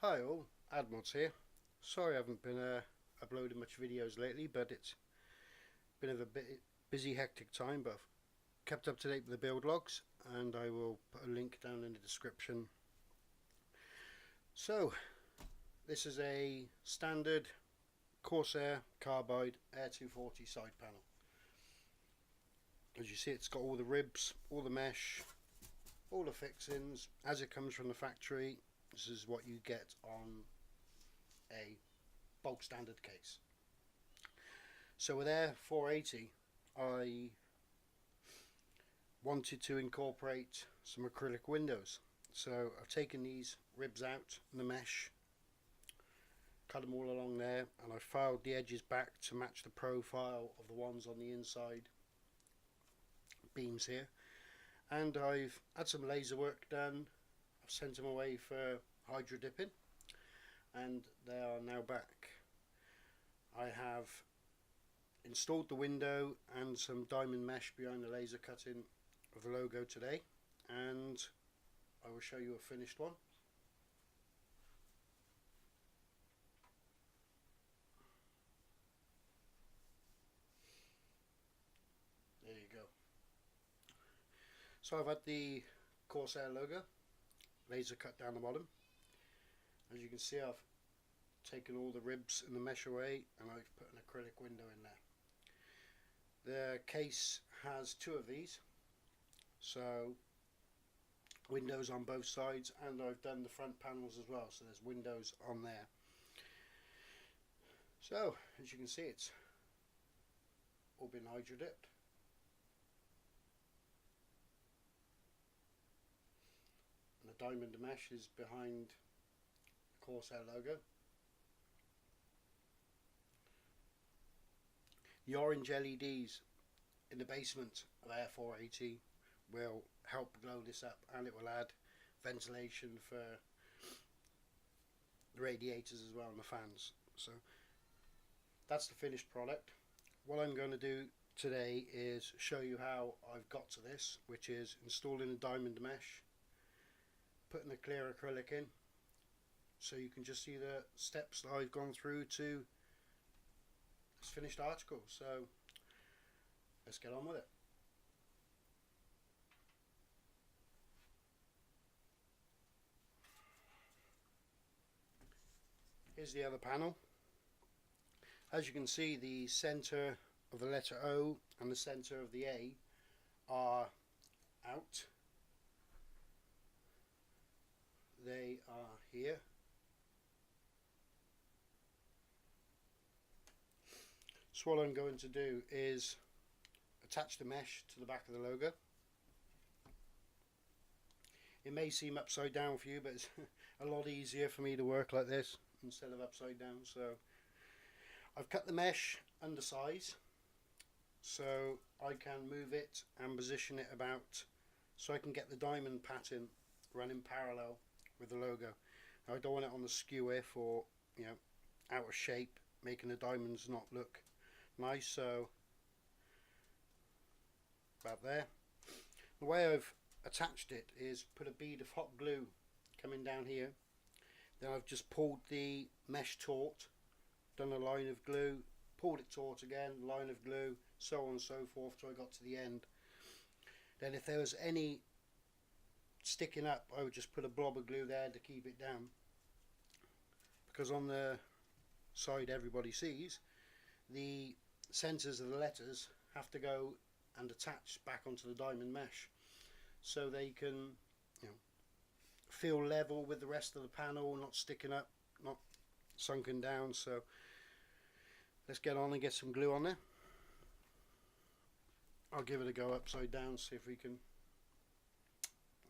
Hi all, AdMods here. Sorry I haven't been uploading much videos lately, but it's been a bit busy, hectic time, but I've kept up to date with the build logs and I will put a link down in the description. So, this is a standard Corsair Carbide AIR480 side panel. As you see, it's got all the ribs, all the mesh, all the fixings as it comes from the factory. This is what you get on a bulk standard case. So with AIR480 I wanted to incorporate some acrylic windows, so I've taken these ribs out in the mesh, cut them all along there, and I filed the edges back to match the profile of the ones on the inside beams here, and I've had some laser work done. I've sent them away for hydro dipping and they are now back. I have installed the window and some diamond mesh behind the laser cutting of the logo today, and I will show you a finished one. There you go. So I've had the Corsair logo laser cut down the bottom. As you can see, I've taken all the ribs and the mesh away and I've put an acrylic window in there. The case has two of these, so windows on both sides, and I've done the front panels as well, so there's windows on there. So as you can see, it's all been hydro dipped. And the diamond mesh is behind the Corsair logo. The orange LEDs in the basement of AIR480 will help glow this up, and it will add ventilation for the radiators as well and the fans. So that's the finished product. What I'm going to do today is show you how I've got to this, which is installing a diamond mesh, putting a clear acrylic in, so you can just see the steps that I've gone through to this finished article. So let's get on with it. Here's the other panel. As you can see, the center of the letter O and the center of the A are out. They are here. So what I'm going to do is attach the mesh to the back of the logo. It may seem upside down for you, but it's a lot easier for me to work like this instead of upside down. So I've cut the mesh undersize so I can move it and position it about so I can get the diamond pattern running parallel with the logo. Now, I don't want it on the skew if or out of shape, making the diamonds not look nice. So about there. The way I've attached it is put a bead of hot glue coming down here, then I've just pulled the mesh taut, done a line of glue, pulled it taut again, line of glue, so on and so forth till I got to the end. Then if there was any sticking up, I would just put a blob of glue there to keep it down, because on the side everybody sees, the centers of the letters have to go and attach back onto the diamond mesh so they can feel level with the rest of the panel, not sticking up, not sunken down. So let's get on and get some glue on there. I'll give it a go upside down, see if we can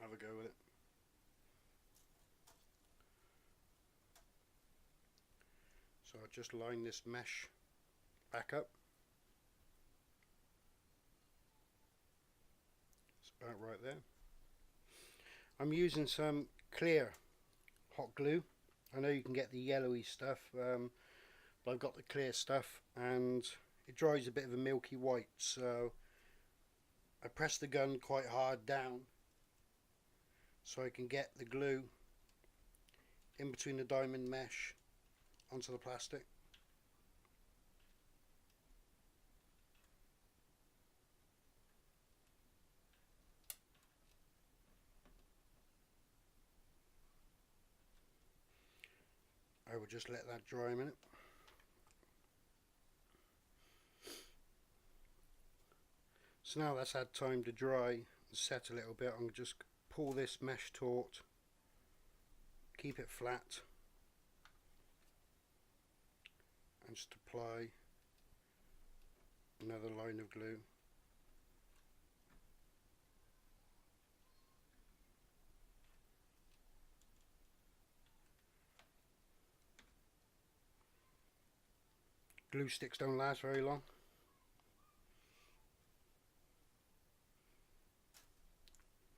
have a go with it. So I'll just line this mesh back up. It's about right there. I'm using some clear hot glue. I know you can get the yellowy stuff, but I've got the clear stuff and it dries a bit of a milky white, so I press the gun quite hard down so I can get the glue in between the diamond mesh onto the plastic. I will just let that dry a minute. So now that's had time to dry and set a little bit, I'm going to just pull this mesh taut, keep it flat, and just apply another line of glue. Glue sticks don't last very long.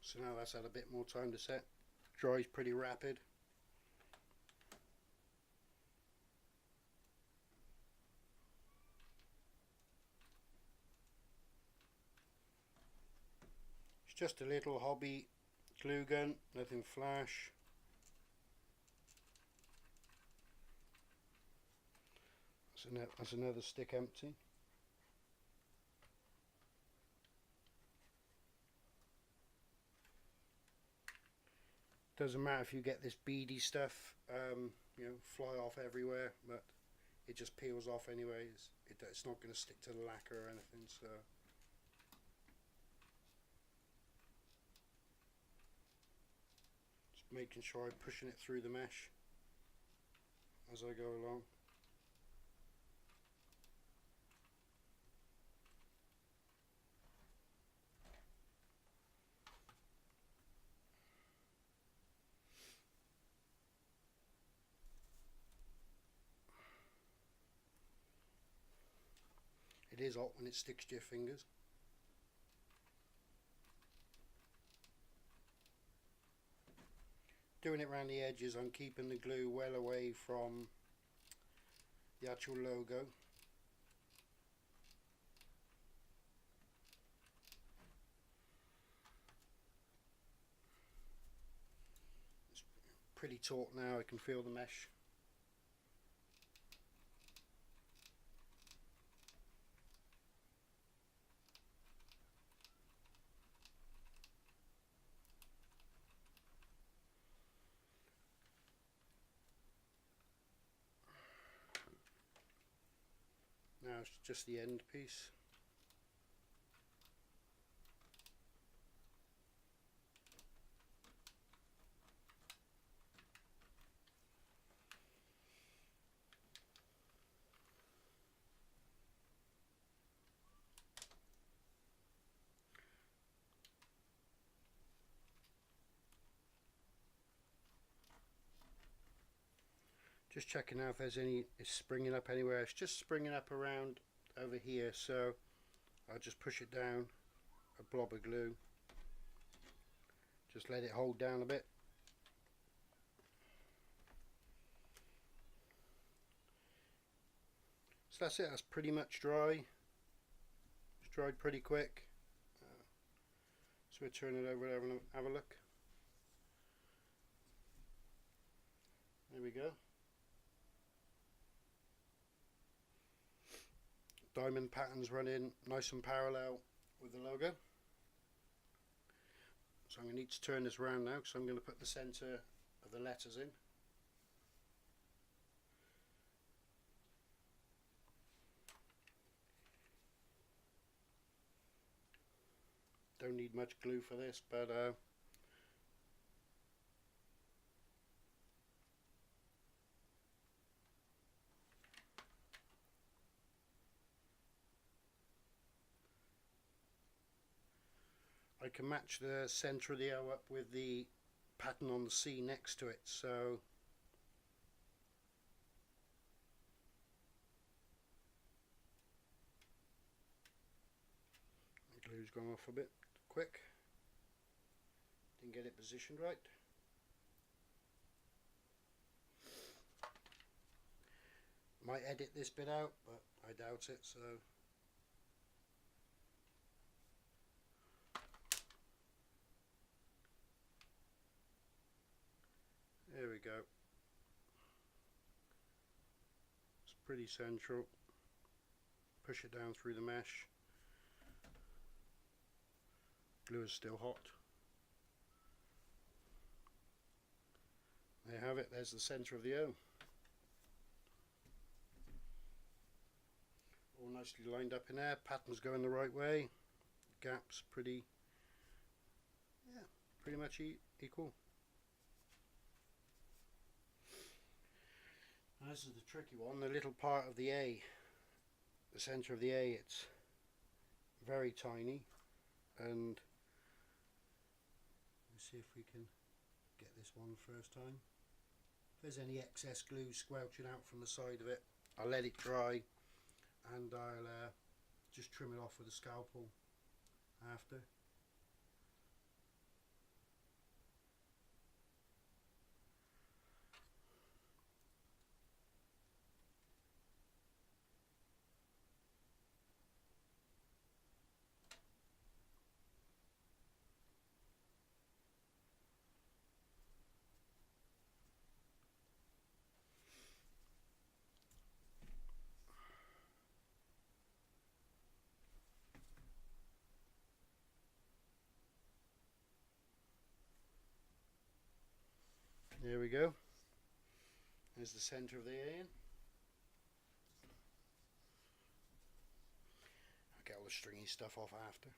So now that's had a bit more time to set. Dries pretty rapid. It's just a little hobby glue gun, nothing flash. That's another stick empty. Doesn't matter if you get this beady stuff, you know, fly off everywhere, but it just peels off anyways. It's not going to stick to the lacquer or anything, so. Just making sure I'm pushing it through the mesh as I go along. It is hot when it sticks to your fingers. Doing it around the edges, I'm keeping the glue well away from the actual logo. It's pretty taut now, I can feel the mesh. Now it's just the end piece. Just checking out if there's any, it's springing up anywhere. It's just springing up around over here, so I'll just push it down, a blob of glue, just let it hold down a bit. So that's it, that's pretty much dry. It's dried pretty quick. So we'll turn it over and have a look. There we go. Diamond patterns running nice and parallel with the logo. So I'm going to need to turn this around now, because I'm going to put the centre of the letters in. Don't need much glue for this, but I can match the centre of the O up with the pattern on the C next to it, so the glue's gone off a bit quick, didn't get it positioned right. Might edit this bit out, but I doubt it, so there we go. pretty central. Push it down through the mesh. Glue is still hot. There you have it, there's the centre of the O. All nicely lined up in there, pattern's going the right way, gaps pretty much equal. Now this is the tricky one, the little part of the A, the centre of the A, it's very tiny, and let's see if we can get this one first time. If there's any excess glue squelching out from the side of it, I'll let it dry and I'll just trim it off with a scalpel after. There we go. There's the centre of the A in. I'll get all the stringy stuff off after.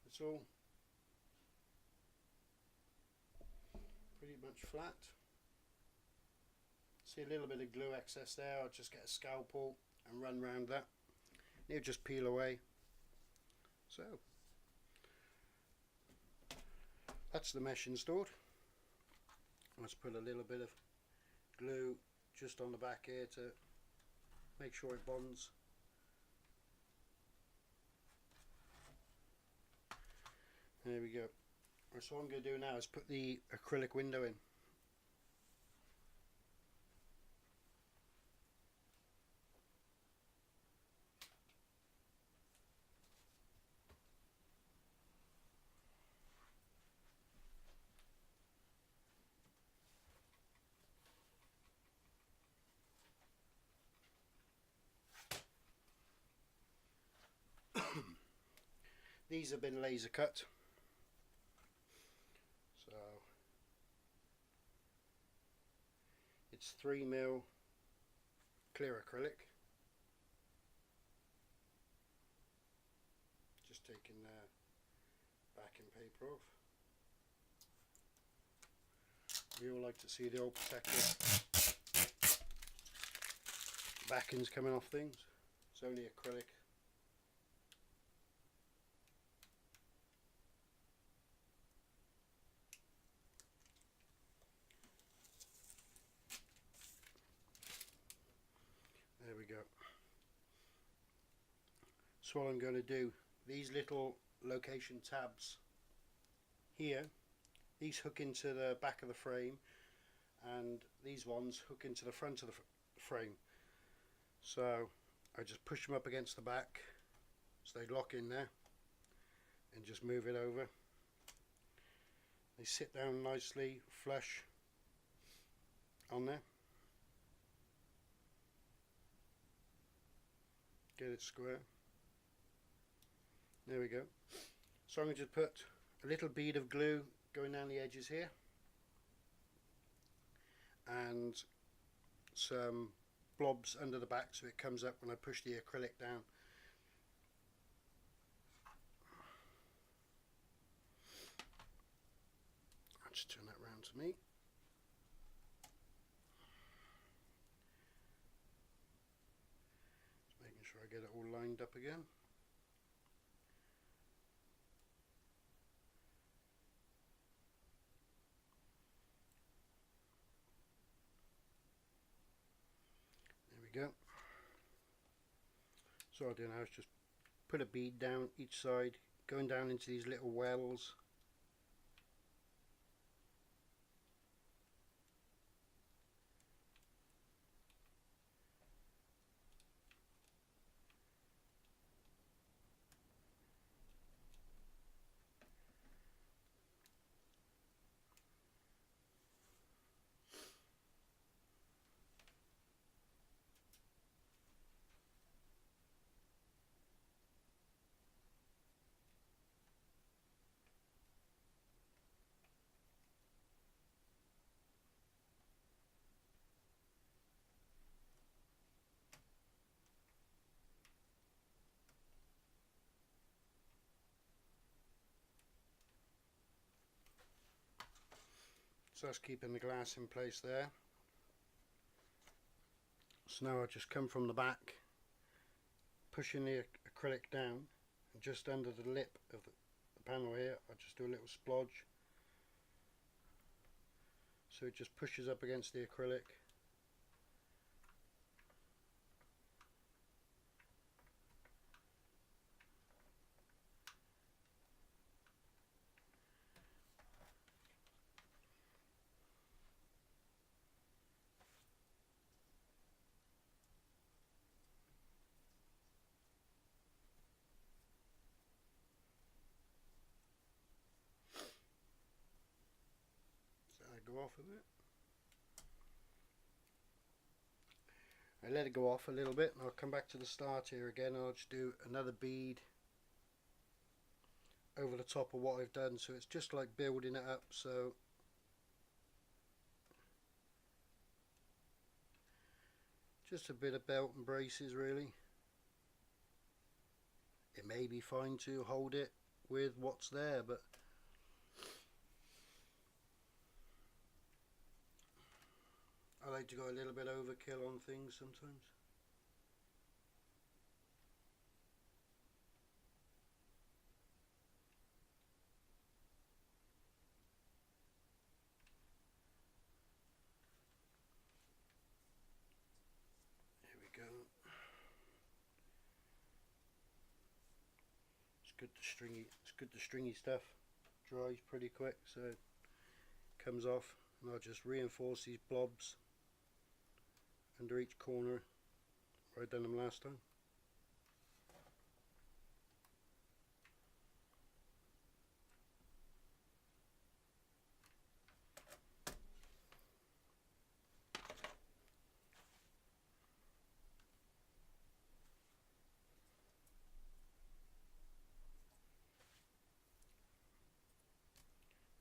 It's all pretty much flat. See a little bit of glue excess there, I'll just get a scalpel and run round that. It'll just peel away. So that's the mesh installed. Let's put a little bit of glue just on the back here to make sure it bonds. There we go. So what I'm going to do now is put the acrylic window in. These have been laser cut, so it's 3mm clear acrylic. Just taking the backing paper off. We all like to see the old protective backings coming off things. It's only acrylic. There we go. So what I'm going to do, these little location tabs here, these hook into the back of the frame, and these ones hook into the front of the frame. So I just push them up against the back so they lock in there and just move it over. They sit down nicely flush on there. Get it square. There we go. So I'm going to just put a little bead of glue going down the edges here and some blobs under the back so it comes up when I push the acrylic down. I'll just turn that round to me. Just making sure I get it all lined up again. There we go. So what I'll do now is just put a bead down each side, going down into these little wells. So that's keeping the glass in place there. So now I just come from the back, pushing the acrylic down, and just under the lip of the panel here I just do a little splodge, so it just pushes up against the acrylic. So I go off of it. I let it go off a little bit and I'll come back to the start here again, and I'll just do another bead over the top of what I've done, so it's just like building it up. So just a bit of belt and braces really. It may be fine to hold it with what's there, but I like to go a little bit overkill on things sometimes. Here we go. It's good the stringy stuff dries pretty quick, so it comes off, and I'll just reinforce these blobs under each corner where I done them last time.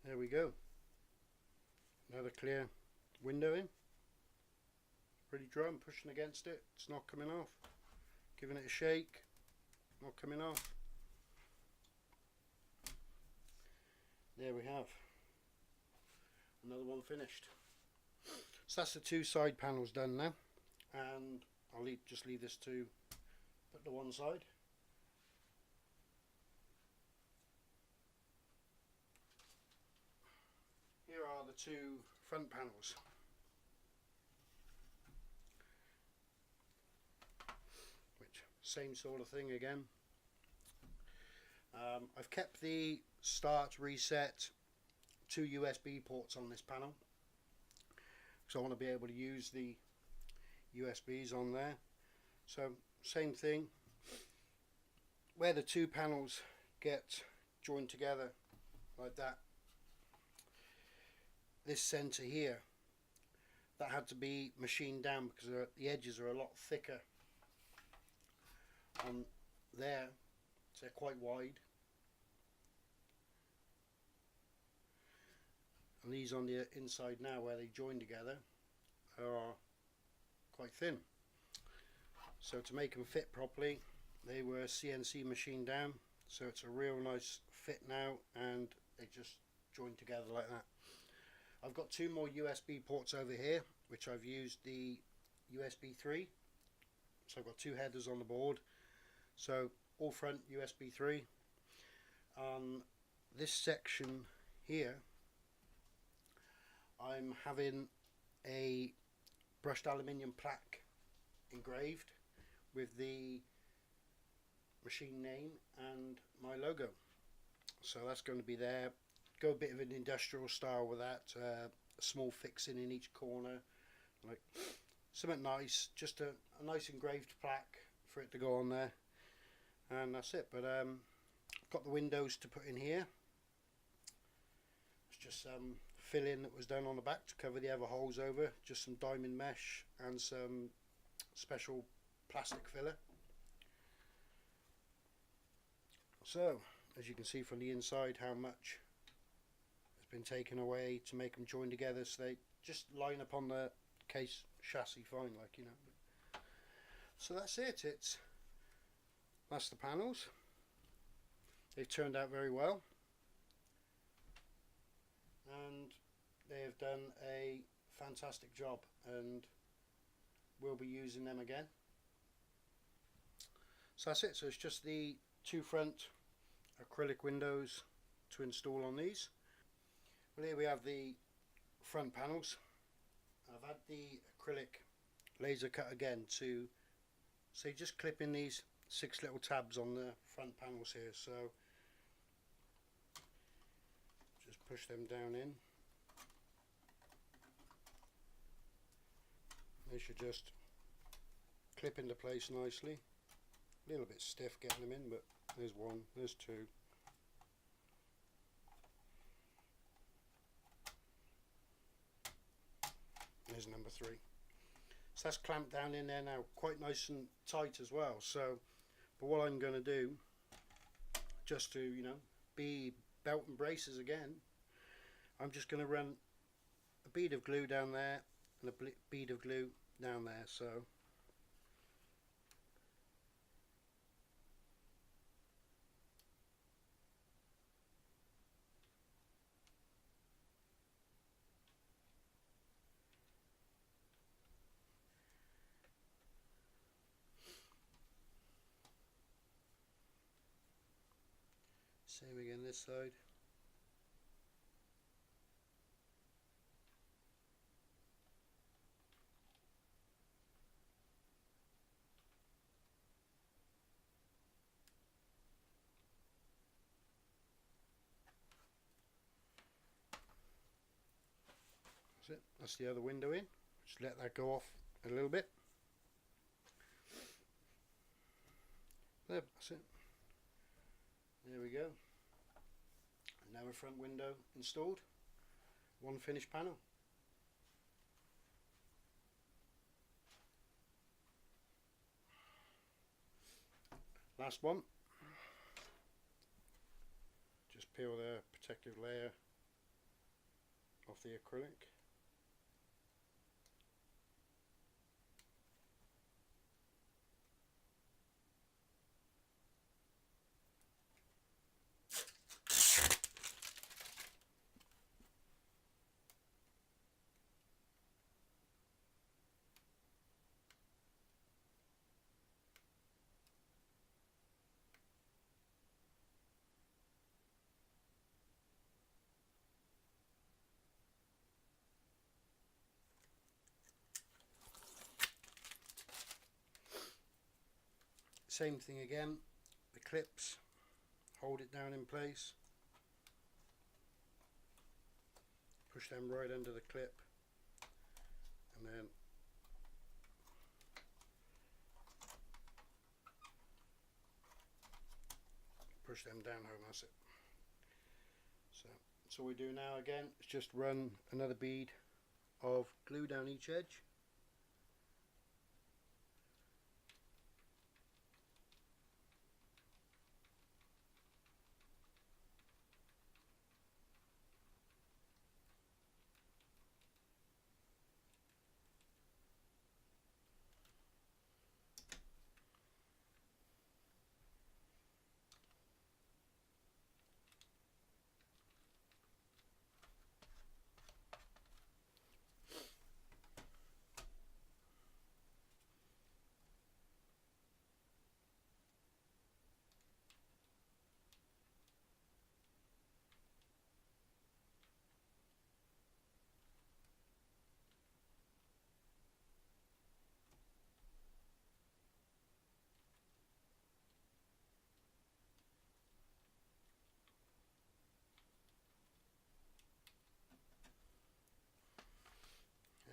There we go. Another clear window in. Pretty dry. I'm pushing against it. It's not coming off. Giving it a shake. Not coming off. There we have another one finished. So that's the two side panels done now, and I'll just leave this to put to one side. Here are the two front panels. Which, same sort of thing again. I've kept the start, reset, two USB ports on this panel, because I want to be able to use the USBs on there. So same thing, where the two panels get joined together like that, this center here, that had to be machined down because the edges are a lot thicker on there, so they're quite wide, and these on the inside now where they join together are quite thin. So to make them fit properly, they were CNC machined down, so it's a real nice fit now, and they just join together like that. I've got two more USB ports over here, which I've used the USB 3, so I've got two headers on the board, so all front USB 3. This section here, I'm having a brushed aluminium plaque engraved with the machine name and my logo, so that's going to be there. Go a bit of an industrial style with that, a small fixing in each corner, like something nice, just a nice engraved plaque for it to go on there, and that's it. But I've got the windows to put in here. It's just some filling that was done on the back to cover the other holes over, just some diamond mesh and some special plastic filler. So as you can see from the inside how much been taken away to make them join together, so they just line up on the case chassis fine, like, you know. So that's it. That's the panels. They've turned out very well, and they have done a fantastic job, and we'll be using them again. So that's it. So it's just the two front acrylic windows to install on these. Well, here we have the front panels. I've had the acrylic laser cut again to, so you just clip in these 6 little tabs on the front panels here, so just push them down in. They should just clip into place nicely. A little bit stiff getting them in, but there's one, there's two. There's number 3. So that's clamped down in there now, quite nice and tight as well. So, but what I'm going to do, just to, you know, be belt and braces again, I'm just going to run a bead of glue down there and a bead of glue down there. So same again this side. That's it. That's the other window in. Just let that go off a little bit. There, that's it. There we go. Now a front window installed. One finished panel. Last one. Just peel the protective layer off the acrylic. Same thing again, the clips, hold it down in place, push them right under the clip, and then push them down home. That's it. So all we do now again is just run another bead of glue down each edge.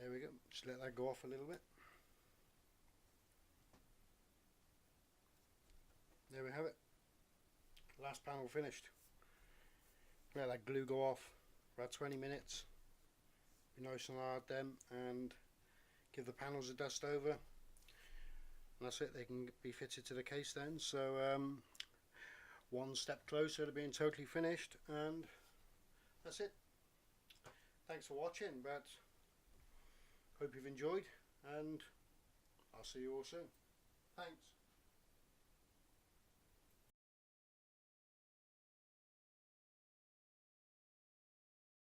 There we go, just let that go off a little bit. There we have it, last panel finished. Let that glue go off for about 20 minutes, be nice and hard then, and give the panels a dust over, and that's it, they can be fitted to the case then. So one step closer to being totally finished, and that's it. Thanks for watching, but hope you've enjoyed, and I'll see you all soon. Thanks.